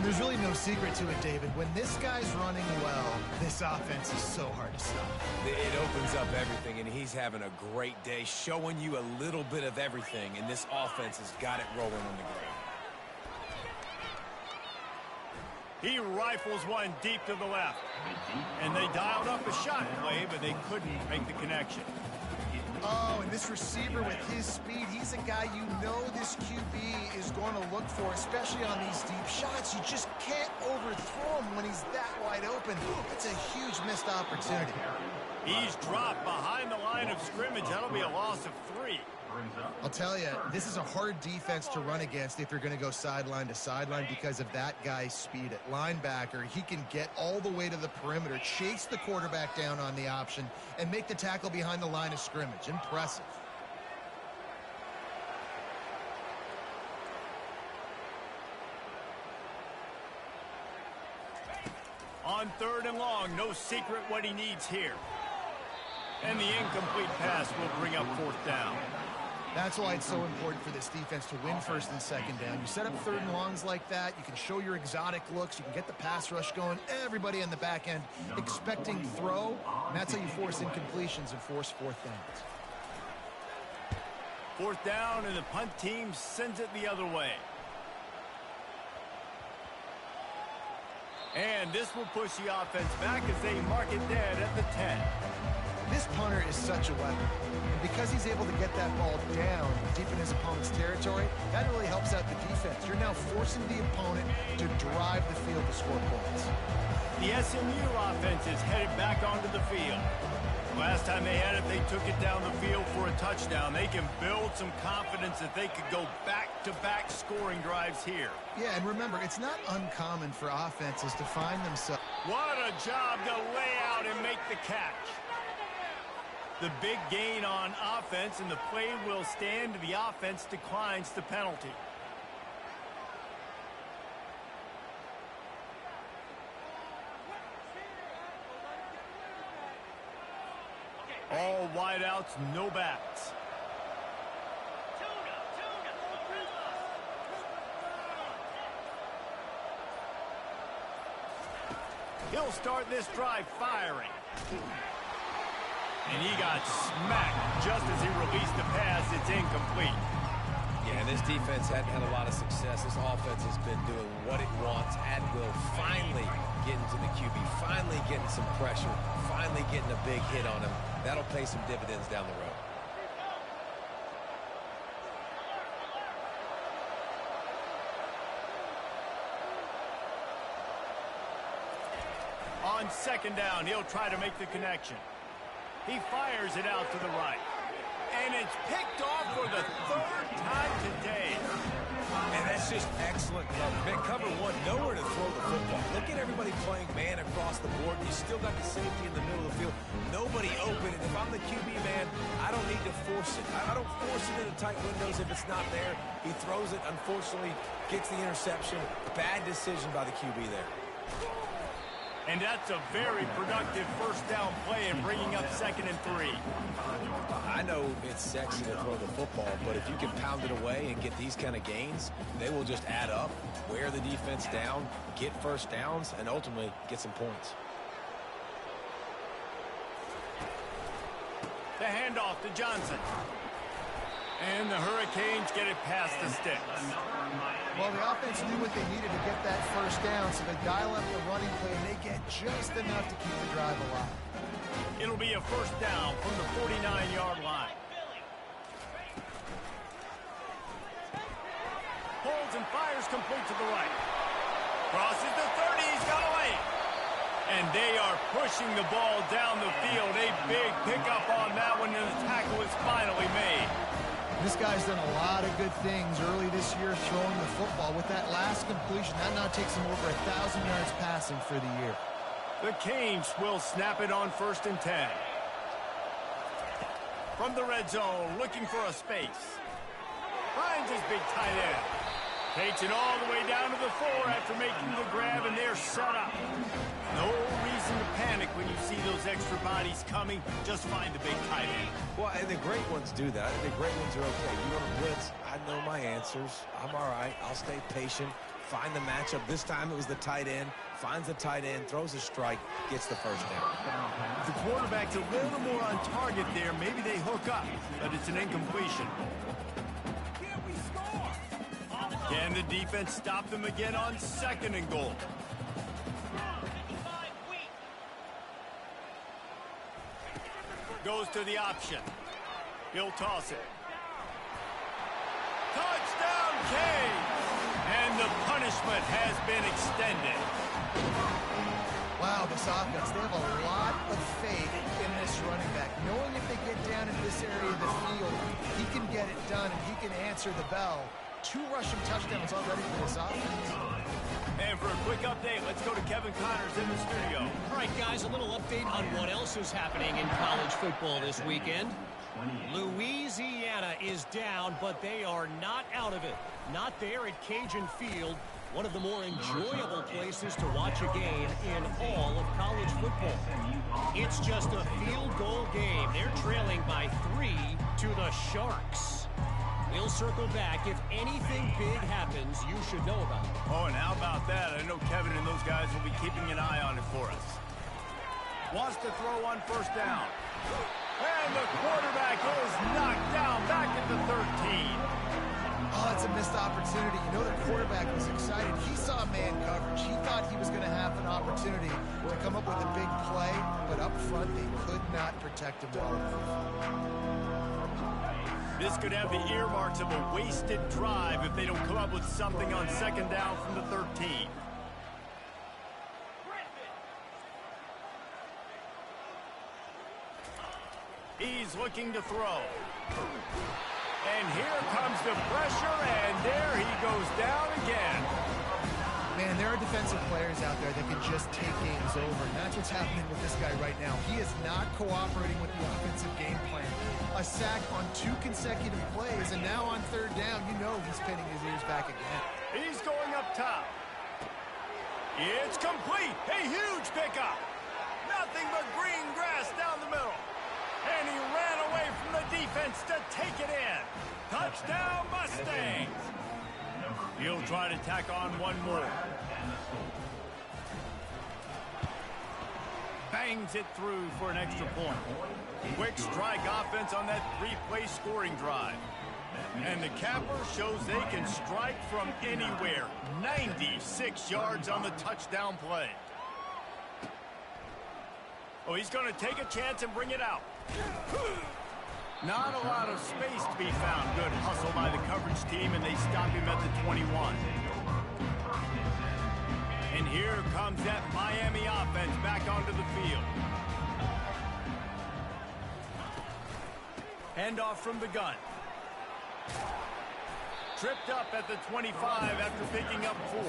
S3: There's really no secret to it, David. When this guy's running well, this offense is so hard to stop.
S2: It opens up everything, and he's having a great day, showing you a little bit of everything, and this offense has got it rolling on the ground.
S1: He rifles one deep to the left. And they dialed up a shot play, but they couldn't make the connection.
S3: Oh, and this receiver with his speed, he's a guy you know this QB is going to look for, especially on these deep shots. You just can't overthrow him when he's that wide open. It's a huge missed opportunity.
S1: He's dropped behind the line of scrimmage. That'll be a loss of 3.
S3: I'll tell you, this is a hard defense to run against if you're going to go sideline to sideline because of that guy's speed. At linebacker, he can get all the way to the perimeter, chase the quarterback down on the option, and make the tackle behind the line of scrimmage. Impressive.
S1: On 3rd and long, no secret what he needs here. And the incomplete pass will bring up 4th down.
S3: That's why it's so important for this defense to win 1st and 2nd down. You set up 3rd and longs like that, you can show your exotic looks, you can get the pass rush going, everybody on the back end expecting throw, and that's how you force incompletions and force 4th downs.
S1: 4th down, and the punt team sends it the other way. And this will push the offense back as they mark it dead at the 10.
S3: This punter is such a weapon. And because he's able to get that ball down deep in his opponent's territory, that really helps out the defense. You're now forcing the opponent to drive the field to score points.
S1: The SMU offense is headed back onto the field. Last time they had it, they took it down the field for a touchdown. They can build some confidence that they could go back-to-back scoring drives here.
S3: Yeah, and remember, it's not uncommon for offenses to find themselves.
S1: What a job to lay out and make the catch. The big gain on offense, and the play will stand. The offense declines the penalty. All wideouts, no backs. He'll start this drive firing. And he got smacked just as he released the pass. It's incomplete.
S2: Yeah, and this defense hadn't had a lot of success. This offense has been doing what it wants at will. Finally getting to the QB, finally getting some pressure, finally getting a big hit on him. That'll pay some dividends down the road.
S1: On 2nd down, he'll try to make the connection. He fires it out to the right. And it's picked off for the 3rd time today.
S2: And that's just excellent cover. Man, cover 1, nowhere to throw the football. Look at everybody playing man across the board. You still got the safety in the middle of the field. Nobody open. And if I'm the QB man, I don't need to force it. I don't force it into tight windows if it's not there. He throws it, unfortunately, gets the interception. Bad decision by the QB there.
S1: And that's a very productive 1st down play in bringing up 2nd and 3.
S2: I know it's sexy to throw the football, but if you can pound it away and get these kind of gains, they will just add up, wear the defense down, get 1st downs, and ultimately get some points.
S1: The handoff to Johnson. And the Hurricanes get it past the sticks.
S3: Well, the offense knew what they needed to get that 1st down, so they dial up the running play, and they get just enough to keep the drive alive.
S1: It'll be a 1st down from the 49-yard line. Holds and fires complete to the right. Crosses the 30, he's got away. And they are pushing the ball down the field. A big pickup on that one, and the tackle is finally made.
S3: This guy's done a lot of good things early this year throwing the football. With that last completion, that now takes him over 1,000 yards passing for the year.
S1: The Canes will snap it on 1st and 10. From the red zone, looking for a space. Finds his big tight end. Takes it all the way down to the 4 after making the grab, and they're set up. No reason to panic when you see those extra bodies coming. Just find the big tight end.
S2: Well, and the great ones do that. The great ones are okay. You want to blitz? I know my answers. I'm all right. I'll stay patient. Find the matchup. This time it was the tight end. Finds the tight end, throws a strike, gets the 1st down.
S1: The quarterback's a little more on target there. Maybe they hook up, but it's an incompletion. Can the defense stop them again on 2nd and goal? Goes to the option. He'll toss it. Touchdown, Canes! And the punishment has been extended.
S3: Wow, this offense, they have a lot of faith in this running back. Knowing if they get down in this area of the field, he can get it done and he can answer the bell. 2 rushing touchdowns already for this offense.
S1: And for a quick update, let's go to Kevin Connors in the studio.
S5: All right, guys, a little update on what else is happening in college football this weekend. Louisiana is down, but they are not out of it. Not there at Cajun Field, one of the more enjoyable places to watch a game in all of college football. It's just a field goal game. They're trailing by 3 to the Sharks. We'll circle back. If anything big happens, you should know about it.
S1: Oh, and how about that? I know Kevin and those guys will be keeping an eye on it for us. Wants to throw on first down. And the quarterback is knocked down back at the 13.
S3: Oh, it's a missed opportunity. You know the quarterback was excited. He saw man coverage. He thought he was going to have an opportunity to come up with a big play, but up front they could not protect him well enough.
S1: This could have the earmarks of a wasted drive if they don't come up with something on second down from the 13. He's looking to throw. And here comes the pressure, and there he goes down again.
S3: Man, there are defensive players out there that can just take games over, and that's what's happening with this guy right now. He is not cooperating with the offensive game plan. A sack on 2 consecutive plays, and now on third down, you know he's pinning his ears back again.
S1: He's going up top. It's complete. A huge pickup. Nothing but green grass down the middle. And he ran away from the defense to take it in. Touchdown, Mustangs. He'll try to tack on one more. Bangs it through for an extra point. Quick strike offense on that 3-play scoring drive. And the capper shows they can strike from anywhere. 96 yards on the touchdown play. Oh, he's going to take a chance and bring it out. Not a lot of space to be found. Good hustle by the coverage team, and they stop him at the 21. And here comes that Miami offense back onto the field. Handoff from the gun. Tripped up at the 25 after picking up 4.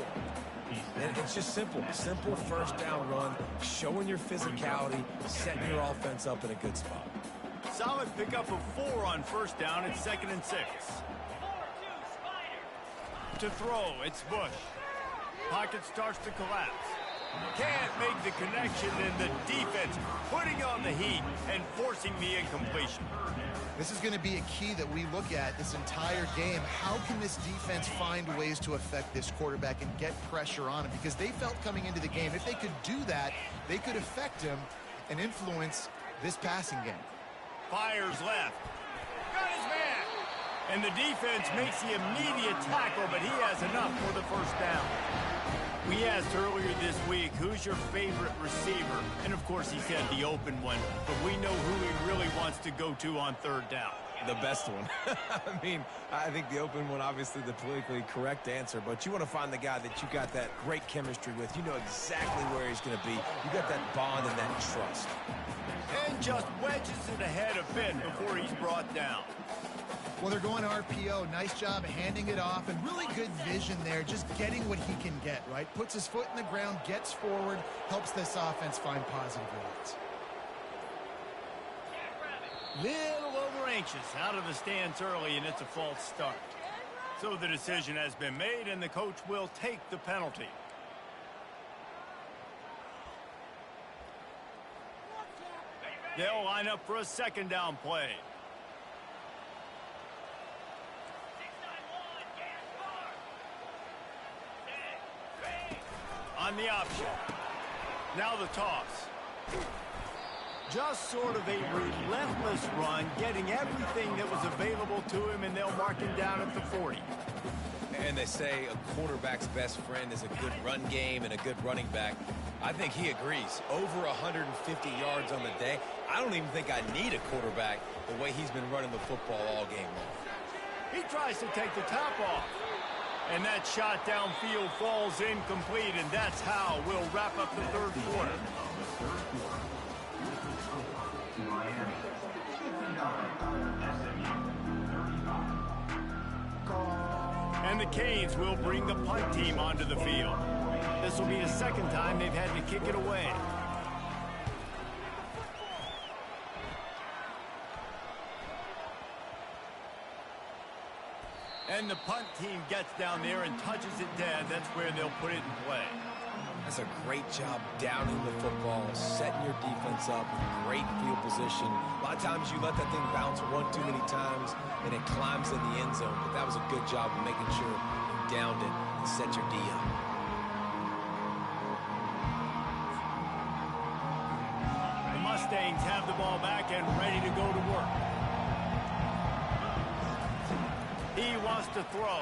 S2: And it's just simple. Simple first down run, showing your physicality, setting your offense up in a good spot.
S1: Solid pickup of 4 on first down. It's 2nd and 6. To throw, it's Bush. Pocket starts to collapse. Can't make the connection, and the defense putting on the heat and forcing the incompletion.
S3: This is going to be a key that we look at this entire game. How can this defense find ways to affect this quarterback and get pressure on him? Because they felt coming into the game, if they could do that, they could affect him and influence this passing game.
S1: Fires left. Got his man. And the defense makes the immediate tackle, but he has enough for the first down. We asked earlier this week, who's your favorite receiver? And of course he said the open one, but we know who he really wants to go to on third down.
S2: The best one. I mean, I think the open one, obviously the politically correct answer, but you want to find the guy that you got that great chemistry with. You know exactly where he's going to be. You got that bond and that trust.
S1: And just wedges it ahead a bit before he's brought down.
S3: Well, they're going RPO. Nice job handing it off, and really good vision there, just getting what he can get, right? Puts his foot in the ground, gets forward, helps this offense find positive yards.
S1: Little over anxious out of the stands early, and it's a false start. So the decision has been made, and the coach will take the penalty. They'll line up for a second down play. On the option. Now the toss. Just sort of a relentless run, getting everything that was available to him, and they'll mark him down at the 40.
S2: And they say a quarterback's best friend is a good run game and a good running back. I think he agrees. Over 150 yards on the day. I don't even think I need a quarterback the way he's been running the football all game long.
S1: He tries to take the top off. And that shot downfield falls incomplete, and that's how we'll wrap up the third quarter. And the Canes will bring the punt team onto the field. This will be the second time they've had to kick it away. And the punt team gets down there and touches it dead. That's where they'll put it in play.
S2: That's a great job downing the football, setting your defense up with great field position. A lot of times you let that thing bounce one too many times and it climbs in the end zone, but that was a good job of making sure you downed it and set your D up.
S1: The Mustangs have the ball back and ready to go to work. He wants to throw.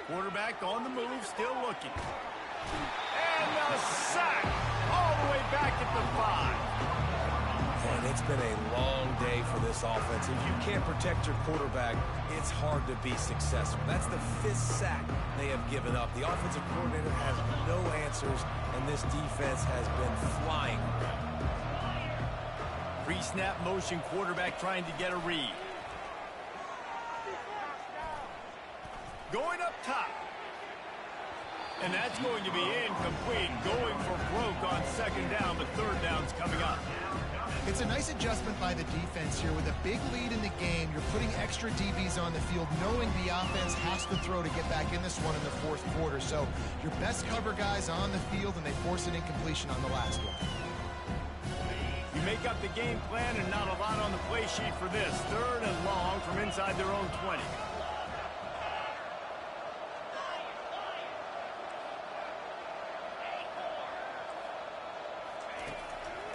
S1: Quarterback on the move, still looking. And a sack all the way back at the 5.
S2: And it's been a long day for this offense. If you can't protect your quarterback, it's hard to be successful. That's the 5th sack they have given up. The offensive coordinator has no answers, and this defense has been flying around.
S1: Pre-snap motion, quarterback trying to get a read. Going up top. And that's going to be incomplete. Going for broke on second down, but third down's coming up.
S3: It's a nice adjustment by the defense here. With a big lead in the game, you're putting extra DBs on the field, knowing the offense has to throw to get back in this one in the fourth quarter. So your best cover guys on the field, and they force an incompletion on the last one.
S1: You make up the game plan, and not a lot on the play sheet for this. Third and long from inside their own 20.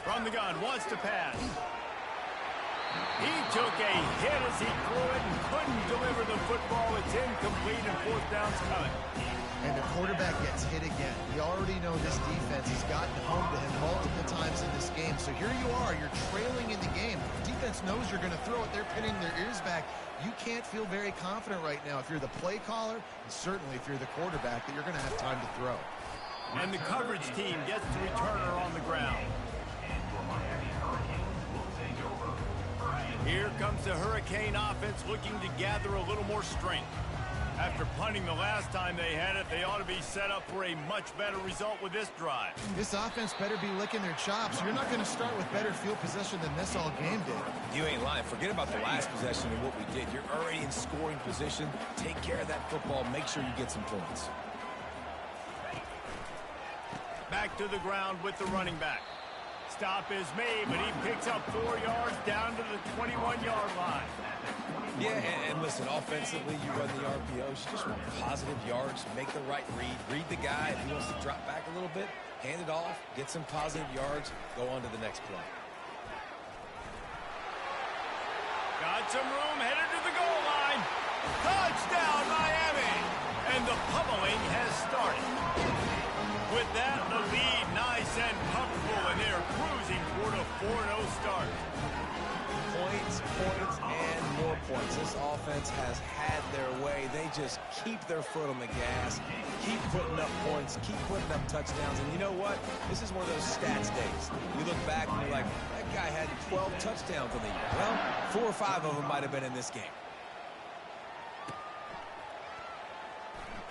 S1: From the gun, wants to pass. He took a hit as he threw it and couldn't deliver the football. It's incomplete and fourth down's coming.
S3: And the quarterback gets hit again. We already know this defense has gotten home to him multiple times in this game. So here you are, you're trailing in the game. The defense knows you're going to throw it. They're pinning their ears back. You can't feel very confident right now if you're the play caller, and certainly if you're the quarterback, that you're going to have time to throw.
S1: And the coverage team gets the returner on the ground. Here comes the Hurricane offense looking to gather a little more strength. After punting the last time they had it, they ought to be set up for a much better result with this drive.
S3: This offense better be licking their chops. You're not going to start with better field possession than this all game did.
S2: You ain't lying. Forget about the last possession and what we did. You're already in scoring position. Take care of that football. Make sure you get some points.
S1: Back to the ground with the running back. Stop is made, but he picks up 4 yards down to the 21-yard line.
S2: Yeah, and listen, offensively, you run the RPOs. You just want positive yards, make the right read. Read the guy. If he wants to drop back a little bit, hand it off, get some positive yards, go on to the next play.
S1: Got some room, headed to the goal line. Touchdown, Miami! And the pummeling has started. With that, the lead nice and comfortable, and they're cruising toward a 4-0 start.
S2: Points, and more points. This offense has had their way. They just keep their foot on the gas, keep putting up points, keep putting up touchdowns. And you know what? This is one of those stats days. You look back and you're like, that guy had 12 touchdowns in the year. Well, 4 or 5 of them might have been in this game.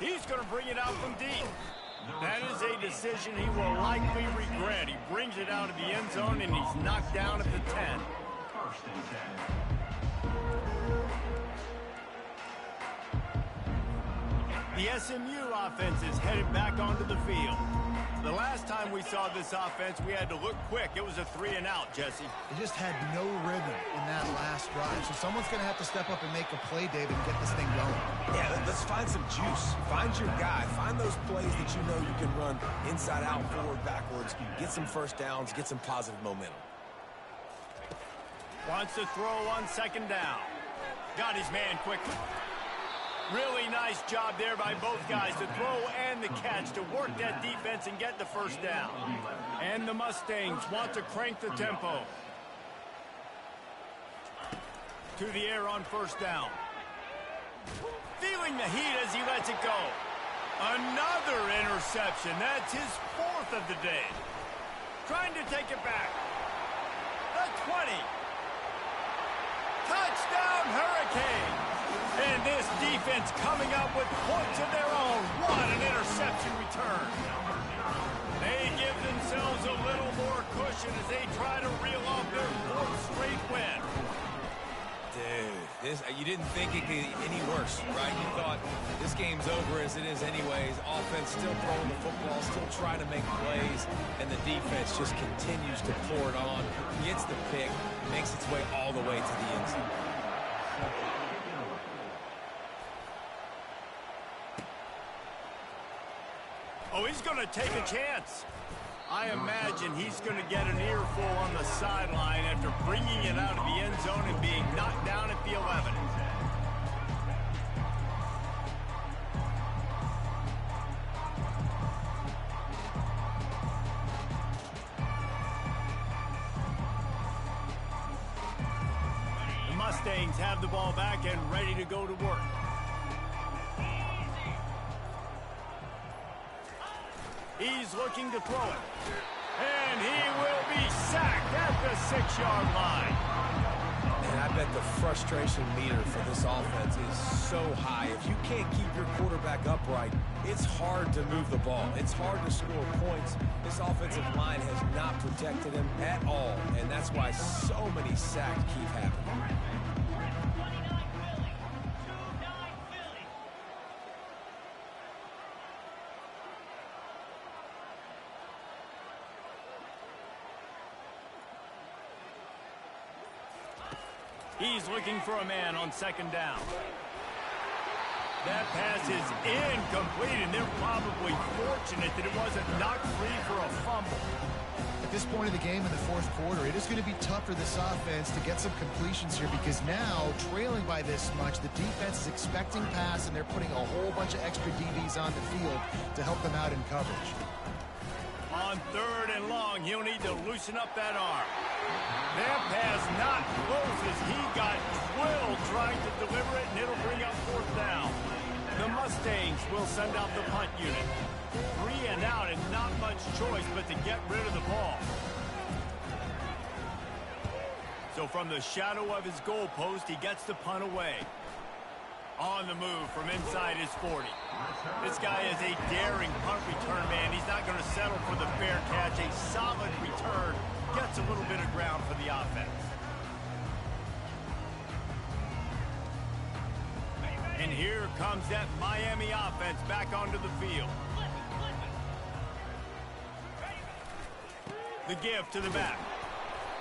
S1: He's going to bring it out from deep. That is a decision he will likely regret. He brings it out of the end zone, and he's knocked down at the 10.
S4: First and 10.
S1: The SMU offense is headed back onto the field. The last time we saw this offense, we had to look quick. It was a 3-and-out, Jesse.
S3: They just had no rhythm in that last drive. So someone's going to have to step up and make a play, David, and get this thing going.
S2: Yeah, let's find some juice. Find your guy. Find those plays that you know you can run inside out, forward, backwards. Get some first downs, get some positive momentum.
S1: Wants to throw on second down. Got his man quickly. Really nice job there by both guys to throw and the catch to work that defense and get the first down. And the Mustangs want to crank the tempo. To the air on first down. Feeling the heat as he lets it go. Another interception. That's his 4th of the day. Trying to take it back. The 20. Touchdown Hurricanes. And this defense coming up with points of their own. What an interception return. They give themselves a little more cushion as they try to reel off their 4th straight win.
S2: Dude, you didn't think it could get any worse, right? You thought this game's over as it is anyways. Offense still throwing the football, still trying to make plays, and the defense just continues to pour it on, gets the pick, makes its way all the way to the end zone.
S1: Oh, he's going to take a chance. I imagine he's going to get an earful on the sideline after bringing it out of the end zone and being knocked down at the 11. The Mustangs have the ball back and ready to go to work. He's looking to throw it. And he will be sacked at the 6-yard line.
S2: And I bet the frustration meter for this offense is so high. If you can't keep your quarterback upright, it's hard to move the ball. It's hard to score points. This offensive line has not protected him at all. And that's why so many sacks keep happening.
S1: He's looking for a man on second down. That pass is incomplete, and they're probably fortunate that it wasn't knocked free for a fumble.
S3: At this point of the game in the 4th quarter, it is going to be tough for this offense to get some completions here because now, trailing by this much, the defense is expecting pass, and they're putting a whole bunch of extra DBs on the field to help them out in coverage.
S1: On 3rd and long, he'll need to loosen up that arm. That pass not close as he got drilled trying to deliver it, and it'll bring up 4th down. The Mustangs will send out the punt unit. 3 and out and not much choice but to get rid of the ball. So from the shadow of his goalpost, he gets the punt away. On the move from inside his 40. This guy is a daring punt return man. He's not going to settle for the fair catch. A solid return. Gets a little bit of ground for the offense. And here comes that Miami offense back onto the field. The give to the back.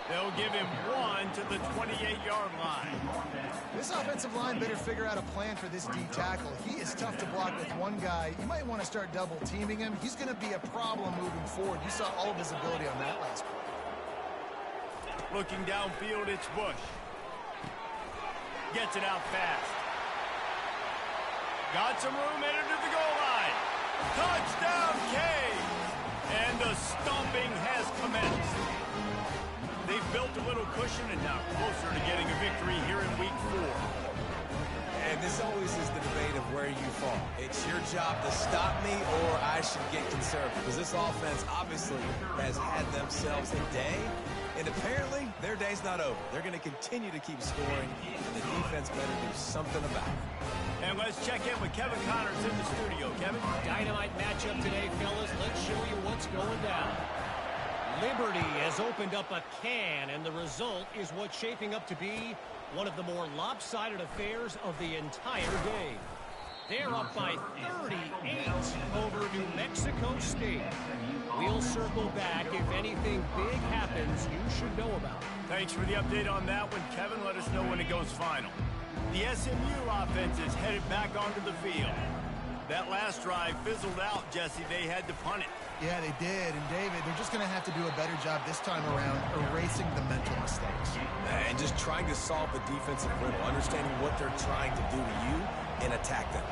S1: They'll give him 1 to the 28-yard line.
S3: This offensive line better figure out a plan for this D tackle. He is tough to block with one guy. You might want to start double teaming him. He's going to be a problem moving forward. You saw all of his ability on that last play.
S1: Looking downfield, it's Bush. Gets it out fast. Got some room, headed to the goal line. Touchdown, Canes! And the stomping has commenced. They've built a little cushion and now closer to getting a victory here in week 4.
S2: And this always is the debate of where you fall. It's your job to stop me or I should get conservative. Because this offense obviously has had themselves a day. And apparently, their day's not over. They're going to continue to keep scoring. And the defense better do something about it.
S1: And let's check in with Kevin Connors in the studio. Kevin?
S5: Dynamite matchup today, fellas. Let's show you what's going down. Liberty has opened up a can, and the result is what's shaping up to be one of the more lopsided affairs of the entire day. They're up by 38 over New Mexico State. We'll circle back if anything big happens you should know about.
S1: Thanks for the update on that one, Kevin. Let us know when it goes final. The SMU offense is headed back onto the field. That last drive fizzled out, Jesse. They had to punt it.
S3: Yeah, they did. And, David, they're just going to have to do a better job this time around erasing the mental mistakes.
S2: And just trying to solve the defensive riddle, understanding what they're trying to do to you and attack them.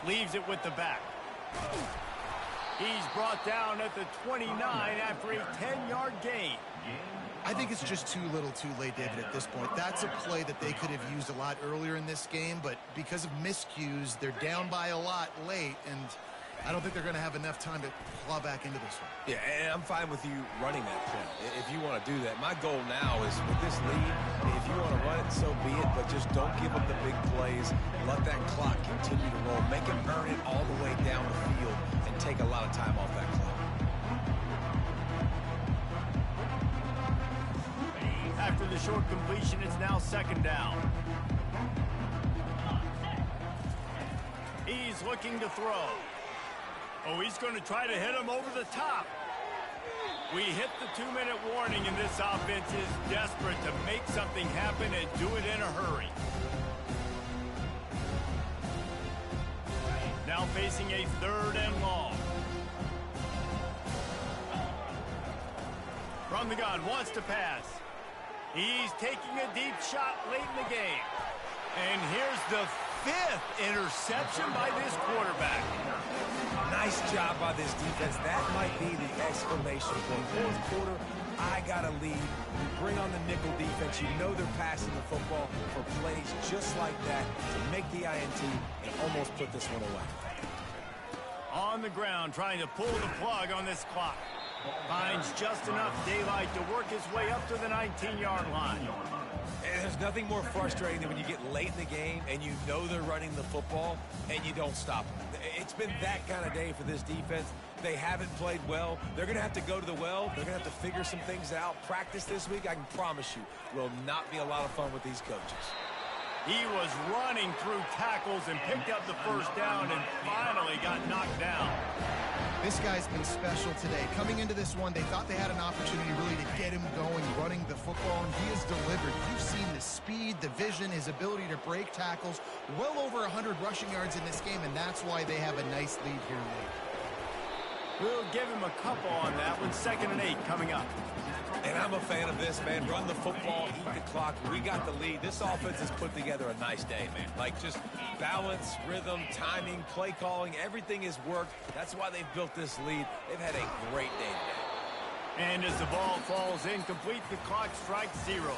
S1: Leaves it with the back. He's brought down at the 29 after a 10-yard gain.
S3: I think it's just too little too late, David, at this point. That's a play that they could have used a lot earlier in this game, but because of miscues, they're down by a lot late, and I don't think they're going to have enough time to claw back into this one.
S2: Yeah, and I'm fine with you running that play if you want to do that. My goal now is with this lead, if you want to run it, so be it, but just don't give them the big plays. Let that clock continue to roll. Make them earn it all the way down the field and take a lot of time off that clock.
S1: After the short completion, it's now second down. He's looking to throw. Oh, he's going to try to hit him over the top. We hit the 2-minute warning, and this offense is desperate to make something happen and do it in a hurry. Now facing a 3rd and long. From the gun, wants to pass. He's taking a deep shot late in the game. And here's the 5th interception by this quarterback.
S2: Nice job by this defense. That might be the exclamation point. 4th quarter, I got a lead. You bring on the nickel defense. You know they're passing the football for plays just like that to make the INT and almost put this one away.
S1: On the ground, trying to pull the plug on this clock. Finds just enough daylight to work his way up to the 19-yard line.
S2: And there's nothing more frustrating than when you get late in the game and you know they're running the football and you don't stop them. It's been that kind of day for this defense. They haven't played well. They're going to have to go to the well. They're going to have to figure some things out. Practice this week, I can promise you, will not be a lot of fun with these coaches.
S1: He was running through tackles and picked up the first down and finally got knocked down.
S3: This guy's been special today. Coming into this one, they thought they had an opportunity really to get him going, running the football, and he has delivered. You've seen the speed, the vision, his ability to break tackles. Well over 100 rushing yards in this game, and that's why they have a nice lead here late.
S1: We'll give him a couple on that one. 2nd and 8 coming up.
S2: And I'm a fan of this, man. Run the football, eat the clock. We got the lead. This offense has put together a nice day, man. Like, just balance, rhythm, timing, play calling, everything has worked. That's why they've built this lead. They've had a great day today.
S1: And as the ball falls incomplete, the clock strikes 0.